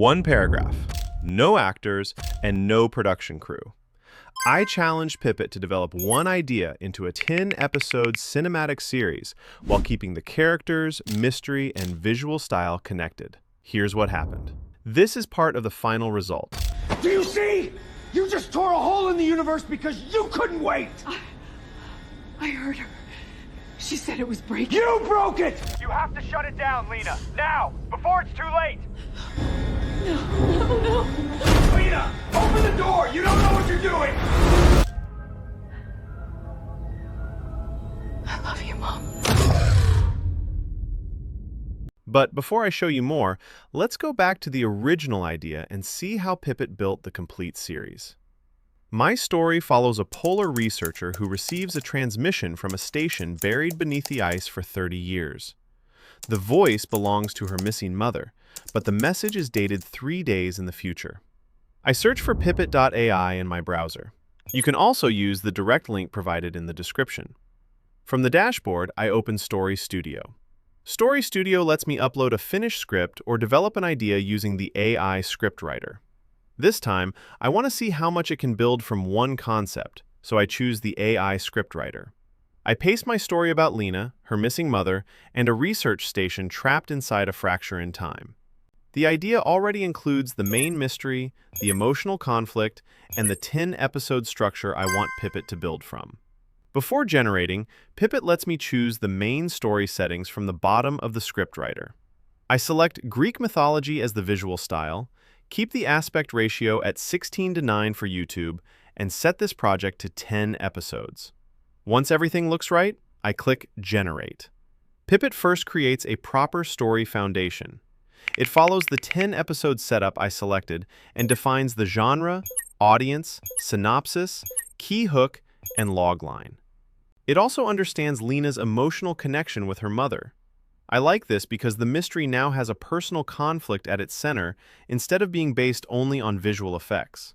One paragraph, no actors, and no production crew. I challenged Pippit to develop one idea into a 10-episode cinematic series while keeping the characters, mystery, and visual style connected. Here's what happened. This is part of the final result. Do you see? You just tore a hole in the universe because you couldn't wait! I heard her. She said it was breaking. You broke it! You have to shut it down, Lena! Now! Before it's too late! No. Lena! Open the door! You don't know what you're doing! I love you, Mom. But before I show you more, let's go back to the original idea and see how Pippit built the complete series. My story follows a polar researcher who receives a transmission from a station buried beneath the ice for 30 years. The voice belongs to her missing mother, but the message is dated 3 days in the future. I search for Pippit.ai in my browser. You can also use the direct link provided in the description. From the dashboard, I open Story Studio. Story Studio lets me upload a finished script or develop an idea using the AI scriptwriter. This time, I want to see how much it can build from one concept, so I choose the AI scriptwriter. I paste my story about Lena, her missing mother, and a research station trapped inside a fracture in time. The idea already includes the main mystery, the emotional conflict, and the 10-episode structure I want Pippit to build from. Before generating, Pippit lets me choose the main story settings from the bottom of the scriptwriter. I select Greek Mythology as the visual style, keep the aspect ratio at 16:9 for YouTube, and set this project to 10 episodes. Once everything looks right, I click Generate. Pippit first creates a proper story foundation. It follows the 10-episode setup I selected and defines the genre, audience, synopsis, key hook, and logline. It also understands Lena's emotional connection with her mother. I like this because the mystery now has a personal conflict at its center instead of being based only on visual effects.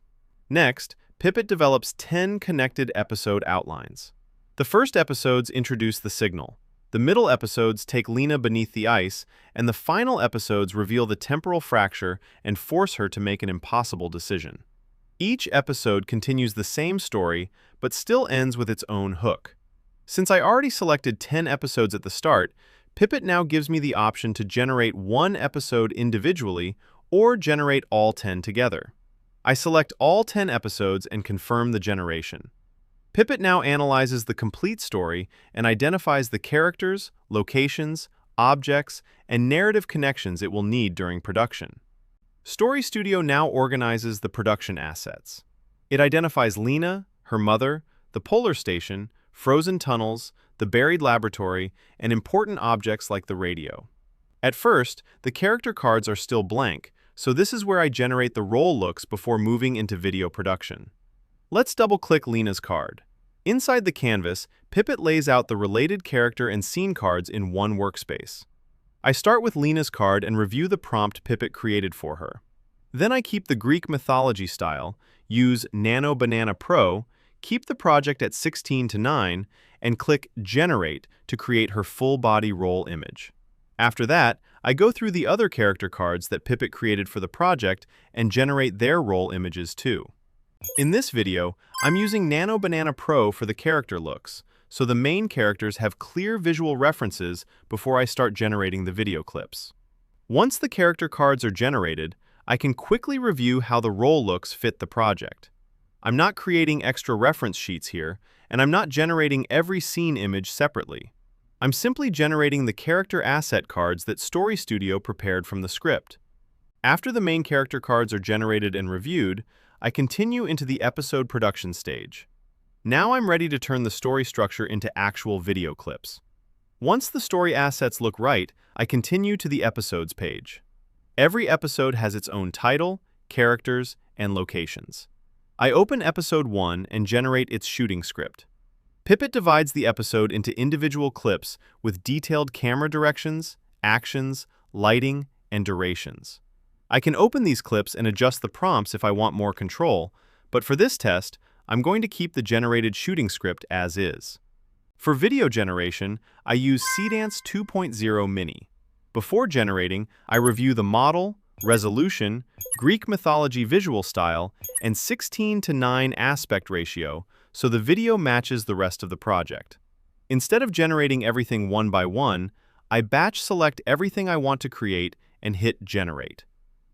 Next, Pippit develops 10 connected episode outlines. The first episodes introduce the signal. The middle episodes take Lena beneath the ice, and the final episodes reveal the temporal fracture and force her to make an impossible decision. Each episode continues the same story, but still ends with its own hook. Since I already selected 10 episodes at the start, Pippit now gives me the option to generate one episode individually or generate all 10 together. I select all 10 episodes and confirm the generation. Pippit now analyzes the complete story and identifies the characters, locations, objects, and narrative connections it will need during production. Story Studio now organizes the production assets. It identifies Lena, her mother, the polar station, frozen tunnels, the buried laboratory, and important objects like the radio. At first, the character cards are still blank, so this is where I generate the role looks before moving into video production. Let's double-click Lena's card. Inside the canvas, Pippit lays out the related character and scene cards in one workspace. I start with Lena's card and review the prompt Pippit created for her. Then I keep the Greek Mythology style, use Nano Banana Pro, keep the project at 16:9, and click Generate to create her full-body role image. After that, I go through the other character cards that Pippit created for the project and generate their role images too. In this video, I'm using Nano Banana Pro for the character looks, so the main characters have clear visual references before I start generating the video clips. Once the character cards are generated, I can quickly review how the role looks fit the project. I'm not creating extra reference sheets here, and I'm not generating every scene image separately. I'm simply generating the character asset cards that Story Studio prepared from the script. After the main character cards are generated and reviewed, I continue into the episode production stage. Now I'm ready to turn the story structure into actual video clips. Once the story assets look right, I continue to the episodes page. Every episode has its own title, characters, and locations. I open episode 1 and generate its shooting script. Pippit divides the episode into individual clips with detailed camera directions, actions, lighting, and durations. I can open these clips and adjust the prompts if I want more control, but for this test, I'm going to keep the generated shooting script as is. For video generation, I use Seedance 2.0 Mini. Before generating, I review the model, resolution, Greek mythology visual style, and 16:9 aspect ratio, so the video matches the rest of the project. Instead of generating everything one by one, I batch select everything I want to create and hit Generate.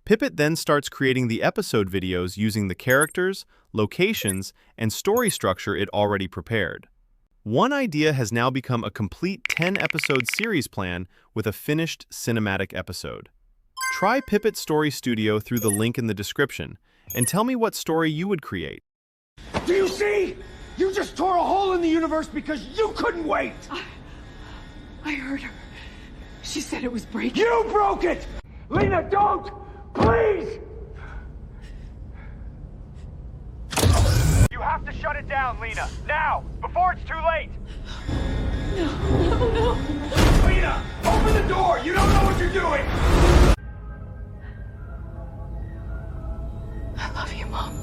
Pippit then starts creating the episode videos using the characters, locations, and story structure it already prepared. One idea has now become a complete 10-episode series plan with a finished cinematic episode. Try Pippit Story Studio through the link in the description, and tell me what story you would create. Do you see? You just tore a hole in the universe because you couldn't wait! I heard her. She said it was breaking. You broke it! Lena, don't! Please! You have to shut it down, Lena. Now! Before it's too late! No. Lena, open the door! You don't know what you're doing! I love you, Mom.